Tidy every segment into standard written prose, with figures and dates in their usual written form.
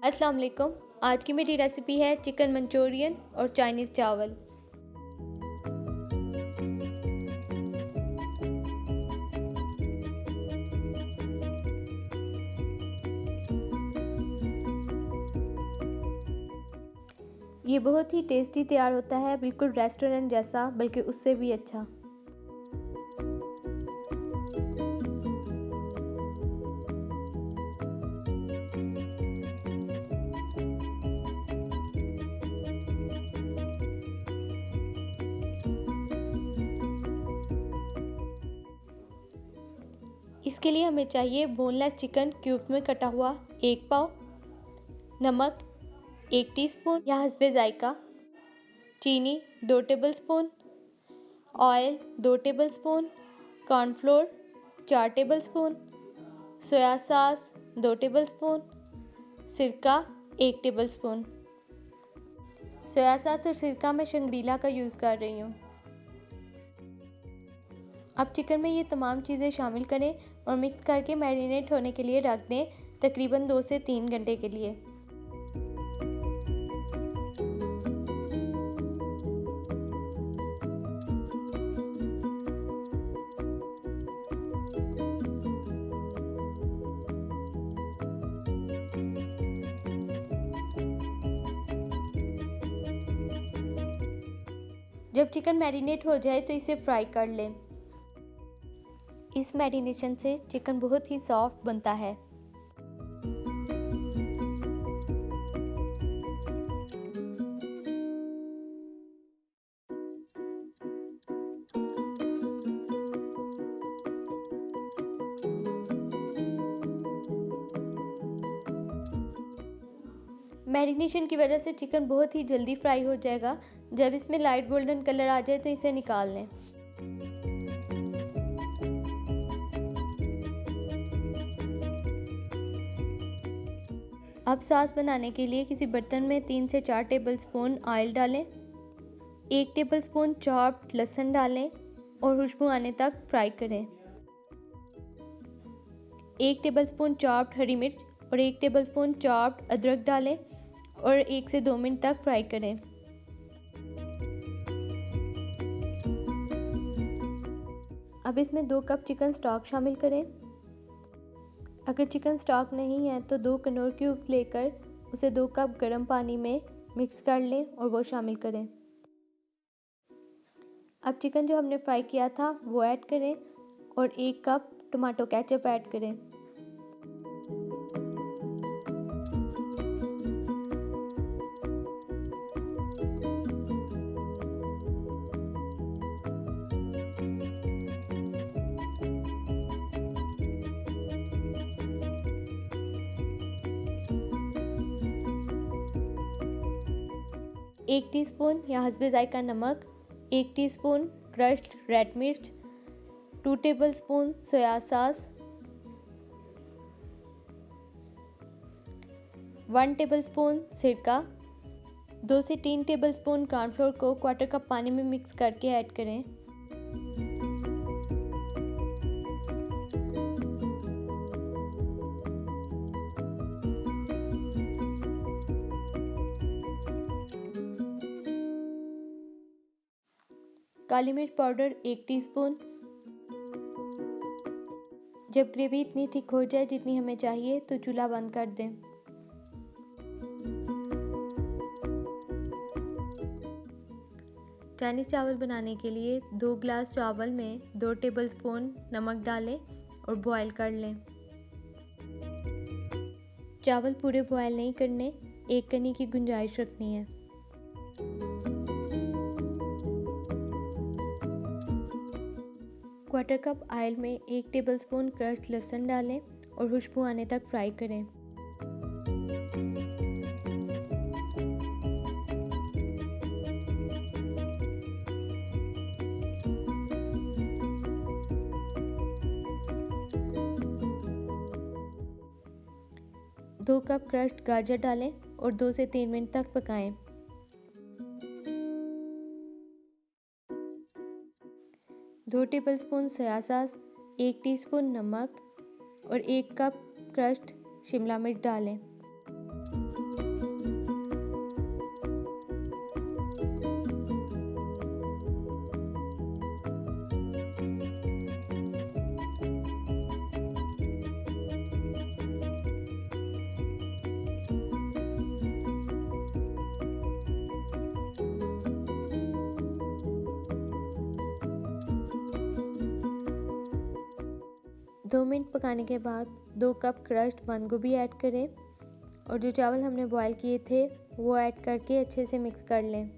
अस्सलाम वालेकुम। आज की मेरी रेसिपी है चिकन मंचूरियन और चाइनीज़ चावल। ये बहुत ही टेस्टी तैयार होता है, बिल्कुल रेस्टोरेंट जैसा, बल्कि उससे भी अच्छा। इसके लिए हमें चाहिए बोनलेस चिकन क्यूब में कटा हुआ 1 पाव, नमक 1 टीस्पून या हस्बे जायका, चीनी 2 tablespoon, oil 2 tablespoon, cornflour 4 tablespoon, soya sauce 2 tablespoon, सिरका 1 टेबलस्पून। सोया सॉस और सिरका मैं शंग्रीला का यूज़ कर रही हूँ। अब चिकन में ये तमाम चीज़ें शामिल करें और मिक्स करके मैरिनेट होने के लिए रख दें, तकरीबन 2 से 3 घंटे के लिए। जब चिकन मैरिनेट हो जाए तो इसे फ्राई कर लें। इस मैरिनेशन से चिकन बहुत ही सॉफ्ट बनता है। मैरिनेशन की वजह से चिकन बहुत ही जल्दी फ्राई हो जाएगा। जब इसमें लाइट गोल्डन कलर आ जाए तो इसे निकाल लें। अब सॉस बनाने के लिए किसी बर्तन में 3 से 4 टेबलस्पून ऑयल डालें, 1 टेबलस्पून चॉप्ड लहसुन डालें और खुशबू आने तक फ्राई करें। 1 टेबलस्पून चॉप्ड हरी मिर्च और 1 टेबलस्पून चॉप्ड अदरक डालें और 1 से 2 मिनट तक फ्राई करें। अब इसमें 2 कप चिकन स्टॉक शामिल करें। अगर चिकन स्टॉक नहीं है तो 2 कनौर क्यूब्स लेकर उसे 2 कप गर्म पानी में मिक्स कर लें और वो शामिल करें। अब चिकन जो हमने फ्राई किया था वो ऐड करें और 1 कप टमाटो केचप ऐड करें। एक टीस्पून या हस्बे जायका नमक, 1 टीस्पून क्रश्ड रेड मिर्च, 2 टेबलस्पून सोया सॉस, 1 टेबलस्पून सिरका, 2 से 3 टेबलस्पून कॉर्नफ्लोर को 1/4 कप पानी में मिक्स करके ऐड करें। काली मिर्च पाउडर 1 टीस्पून। जब ग्रेवी इतनी थिक हो जाए जितनी हमें चाहिए तो चूल्हा बंद कर दें। चाइनीज़ चावल बनाने के लिए 2 गिलास चावल में 2 टेबलस्पून नमक डालें और बॉयल कर लें। चावल पूरे बॉयल नहीं करने, एक कनी की गुंजाइश रखनी है। क्वार्टर कप ऑयल में 1 टेबलस्पून क्रश्ड लहसुन डालें और खुशबू आने तक फ्राई करें। दो कप क्रश्ड गाजर डालें और 2 से 3 मिनट तक पकाएं। 2 टेबलस्पून सोया सॉस, 1 टीस्पून नमक और 1 कप क्रश्ड शिमला मिर्च डालें। 2 मिनट पकाने के बाद 2 कप क्रश्ड बंद गोभी ऐड करें और जो चावल हमने बॉईल किए थे वो ऐड करके अच्छे से मिक्स कर लें।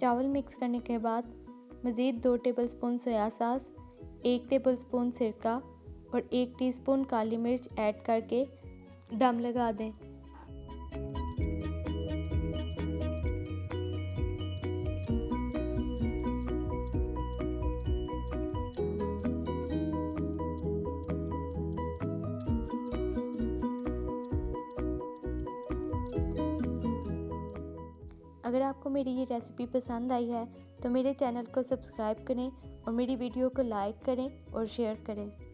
चावल मिक्स करने के बाद मज़ीद 2 टेबलस्पून सोया सॉस, 1 टेबलस्पून सिरका और 1 टीस्पून काली मिर्च ऐड करके दम लगा दें। अगर आपको मेरी ये रेसिपी पसंद आई है तो मेरे चैनल को सब्सक्राइब करें और मेरी वीडियो को लाइक करें और शेयर करें।